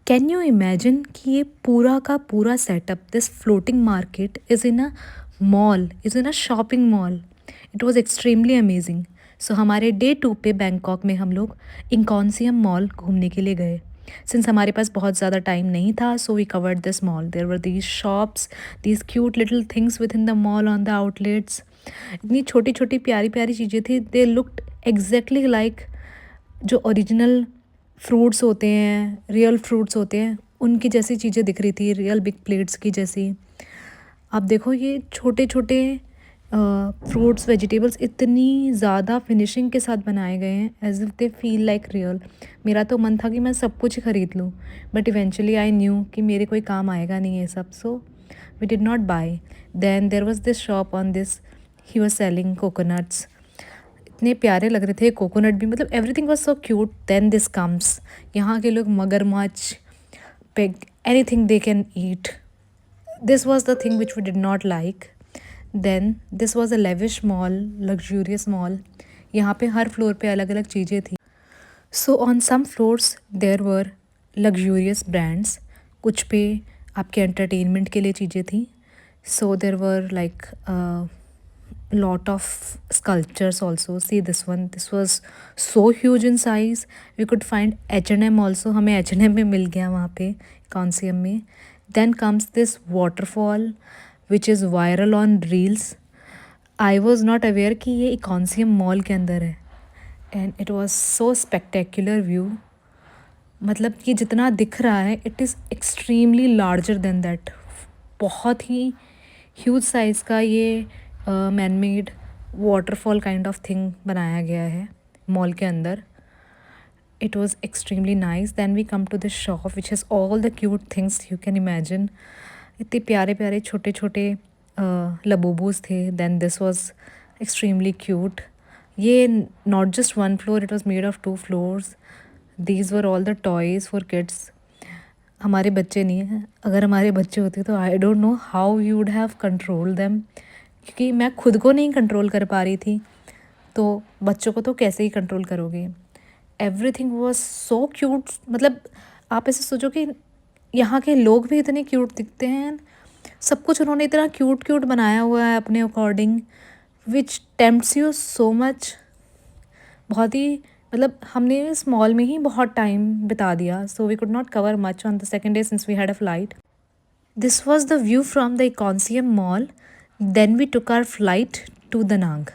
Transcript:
Can you imagine कि ये पूरा का पूरा setup, this floating market is in a mall, is in a shopping mall. It was extremely amazing. So हमारे day 2 पे Bangkok में हम लोग इंकॉन्सियम मॉल घूमने के लिए गए। सिंस हमारे पास बहुत ज़्यादा टाइम नहीं था, so we covered this mall. There were these shops, these cute little things with in the mall on the outlets. इतनी छोटी छोटी प्यारी प्यारी चीज़ें थी, दे लुक्ड एग्जैक्टली लाइक जो ओरिजिनल फ्रूट्स होते हैं, रियल फ्रूट्स होते हैं, उनकी जैसी चीज़ें दिख रही थी, रियल बिग प्लेट्स की जैसी। आप देखो ये छोटे छोटे फ्रूट्स, वेजिटेबल्स इतनी ज़्यादा फिनिशिंग के साथ बनाए गए हैं, as if they feel like real. मेरा तो मन था कि मैं सब कुछ खरीद लूँ, बट इवेंचुअली आई न्यू कि मेरे कोई काम आएगा नहीं ये सब, so we did not buy. Then there was this shop on this, he was selling coconuts. इतने प्यारे लग रहे थे कोकोनट भी, मतलब everything was so cute. Then this comes, यहाँ के लोग मगरमच्छ, pig, anything they can eat. This was the thing which we did not like. Then this was a lavish mall, luxurious mall. यहाँ पे हर फ्लोर पे अलग अलग चीज़ें थी। सो on some floors there were luxurious brands, कुछ पे आपके एंटरटेनमेंट के लिए चीज़ें थी। So there were like lot of sculptures also. See this one, this was so huge in size. We could find H&M also, हमें H&M में मिल गया वहाँ पे कॉन्सियम में. Then comes this waterfall which is viral on reels. I was not aware कि ये कॉन्सियम mall के अंदर है, and it was so spectacular view. मतलब कि जितना दिख रहा है it is extremely larger than that. बहुत ही ह्यूज साइज़ का ये man made waterfall kind of thing बनाया गया है मॉल के अंदर। It was extremely nice. Then we come to this shop which has all the cute things you can imagine. इतने प्यारे प्यारे छोटे छोटे लबूबूज थे। Then this was extremely cute. ये not just one floor, it was made of 2 floors. These were all the toys for kids. हमारे बच्चे नहीं हैं, अगर हमारे बच्चे होते तो I don't know how you would have control them, क्योंकि मैं खुद को नहीं कंट्रोल कर पा रही थी, तो बच्चों को तो कैसे ही कंट्रोल करोगे। Everything was so cute. मतलब आप ऐसे सोचो कि यहाँ के लोग भी इतने क्यूट दिखते हैं, सब कुछ उन्होंने इतना क्यूट क्यूट बनाया हुआ है अपने according, which tempts you so much. बहुत ही मतलब हमने इस मॉल में ही बहुत टाइम बिता दिया, so we could not cover much on the second day since we had a flight. This was the view from the Iconsiam mall. Then we took our flight to Da नांग।